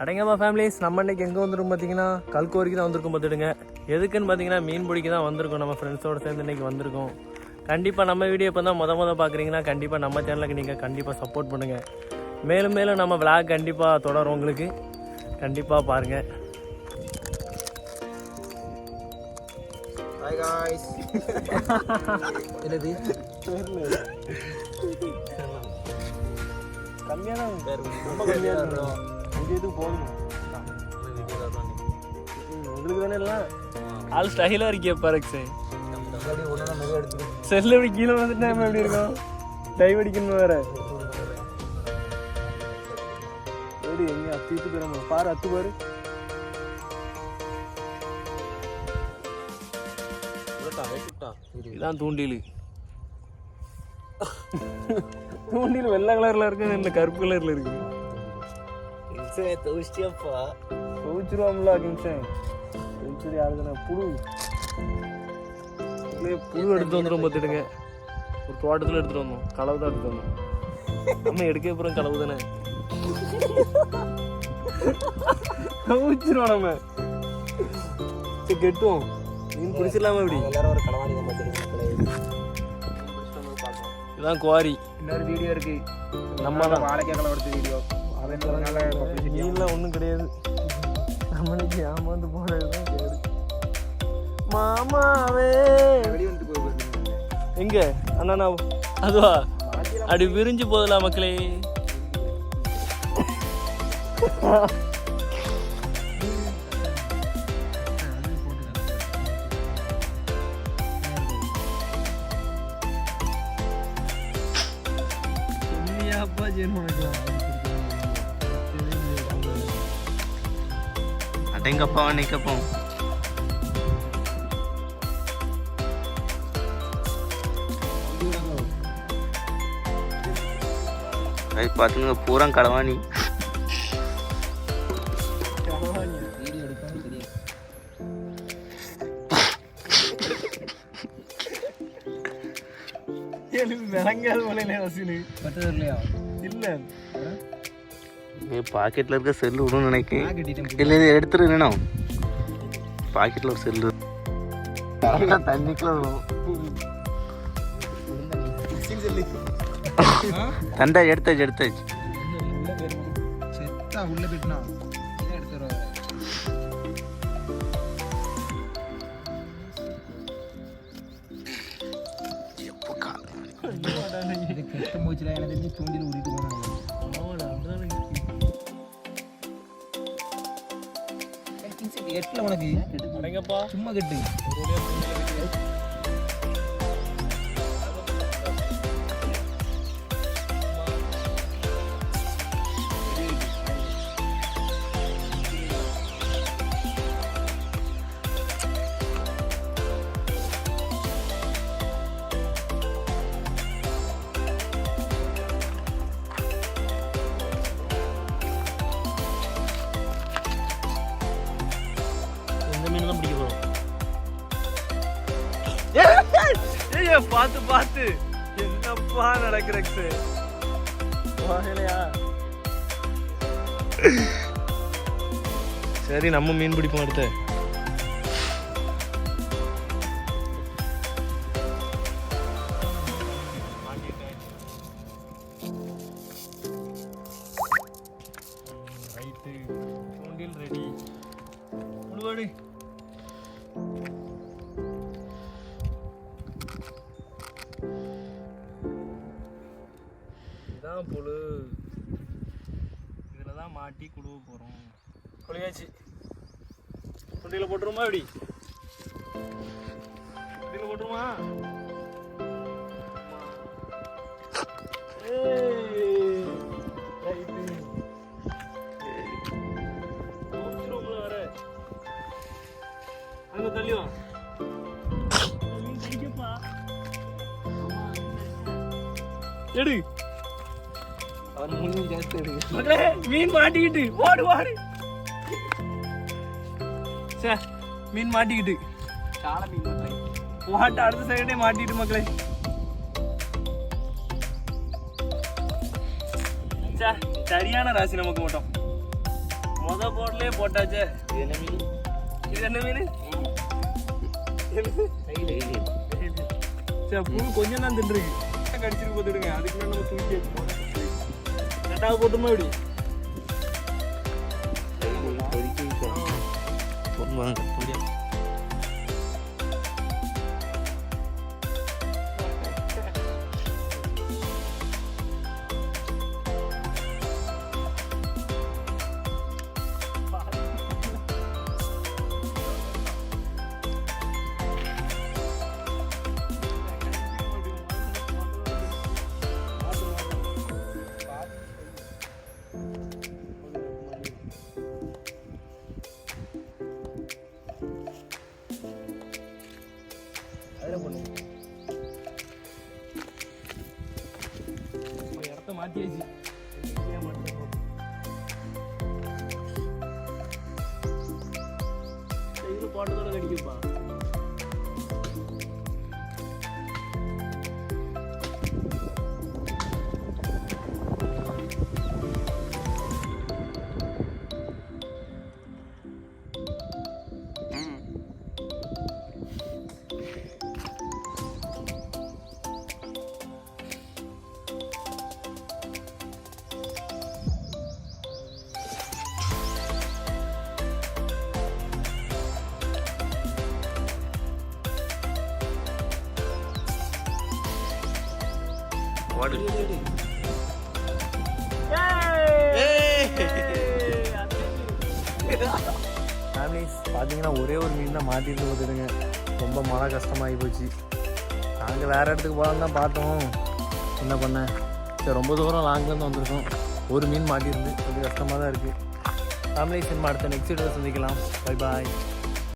அடங்கப்பா families, நம்ம இன்னைக்கு எங்கே வந்துடும் பார்த்தீங்கன்னா கல்கோரிக்கு தான் வந்திருக்கோம். பார்த்துடுங்க, எதுக்குன்னு பார்த்தீங்கன்னா மீன் பிடிக்க தான் வந்திருக்கோம். நம்ம ஃப்ரெண்ட்ஸோடு சேர்ந்து இன்றைக்கி வந்திருக்கோம். கண்டிப்பாக நம்ம வீடியோ இப்போ தான் முத பார்க்குறீங்கன்னா கண்டிப்பாக நம்ம சேனலுக்கு நீங்கள் கண்டிப்பாக சப்போர்ட் பண்ணுங்கள். மேலும் மேலும் நம்ம விளாக் கண்டிப்பாக தொடரும், உங்களுக்கு கண்டிப்பாக பாருங்கள். Hi guys. என்னது கம்மியாக தான், ரொம்ப கம்மியாக இருக்கும். இது எதுவும் போகணும் உங்களுக்கு தானே எல்லாம் ஆள் ஸ்டைலாக இருக்கே பாருங்க சார். செல்லு எப்படி கீழே வந்துட்டு நம்ம எப்படி இருக்கோம், டைவ் அடிக்கணும் வேற. எப்படி எங்க அத்து போயிடும் பாரு, அத்து பாரு. இதுதான் தூண்டில். தூண்டில் வெள்ளை கலர்ல இருக்கு, இந்த கருப்பு கலர்ல இருக்கு. துவச்சிருவாங்களா கிங்சன்? துவச்சிரு யாருக்குண்ணா? புழு எடுத்து வந்துடும் பார்த்துடுங்க. ஒரு தோட்டத்தில் எடுத்துட்டு வந்தோம், களவு தான் எடுத்துட்டு வந்தோம். நம்ம எடுக்க போகிறோம் களவு தானே. துவச்சிருவோம் நம்ம. சரி கெட்டுவோம், மீன் பிடிச்சிடலாமா? எப்படி எல்லாரும் ஒரு களவாணி தான் பார்த்துருக்கோம். இதுதான் குவாரி. இன்னொரு வீடியோ இருக்கு, நம்ம தான் வாழைக்காய் களவெடுத்த வீடியோ. மீன்லாம் ஒன்றும் கிடையாது, நம்மளுக்கு ஏமாந்து போனது தான் கேடு. மாமாவே எங்க அண்ணா? அதுவா அப்படி விரிஞ்சு போதலா மக்களே. அடங்கப்பா நிக்கப்போம். பாத்துங்க பூரா களவாணி. பாக்கெட்ல இருக்க செல்லு விடும் நினைக்கிறேன். இல்ல இது எடுத்துருக்கா பாக்கெட்ல ஒரு செல்லு தண்ணிக்குள்ள தண்டா எடுத்தாச்சு. உள்ள போயிட்டுனா தூண்டில் உரிட்டு போனாங்க. எட்டுல உனக்கு அடங்கப்பா சும்மா கெட்டு பார்த்து பார்த்து என்னப்பா நடக்குறக்கு. சரி நம்ம மீன் பிடிப்போம் அடுத்து. தூண்டில் ரெடி. முழுவாடி புழு, இதில் தான் மாட்டி குழுவ போகிறோம். குளியாச்சு. குண்டியில் போட்டுருமா? எப்படி குண்டியில் போட்டுருமா? வர அங்கே தள்ளிவா எடு. மீன் மாட்டிக்கிட்டு ஓடு ஓடு. மீன் மாட்டிக்கிட்டு மாட்ட அடுத்த சைடே மாட்டிட்டு மக்களே. சரியான ராசி நமக்கு மட்டும். முத போட்லயே போட்டாச்சே. இது என்ன மீன்? சரி, புழு கொஞ்சம் தான் தின்றுருக்கு. கடிச்சிட்டு போட்டுடுங்க. அதுக்கு மேலே நம்ம தூக்கி வச்சுக்கோம். ரெண்டாவது போட்டுமா இப்படி இடத்த மாத்தியாச்சு. இது போட்டதோட கடிக்குப்பா. ஃபேமிலிஸ் பார்த்தீங்கன்னா ஒரே ஒரு மீன் தான் மாட்டிட்டு போட்டுடுங்க. ரொம்ப மழை கஷ்டமாகி போச்சு. நாங்கள் வேறு இடத்துக்கு போகலான்னு தான் பார்த்தோம். என்ன பண்ண, சரி ரொம்ப தூரம் லாங்லேருந்து வந்திருக்கோம். ஒரு மீன் மாட்டியிருந்து கொஞ்சம் கஷ்டமாக தான் இருக்குது. ஃபேமிலிஸ் நம்ம அடுத்த நெக்ஸ்ட் வீடியோவில் சந்திக்கலாம். Bye bye.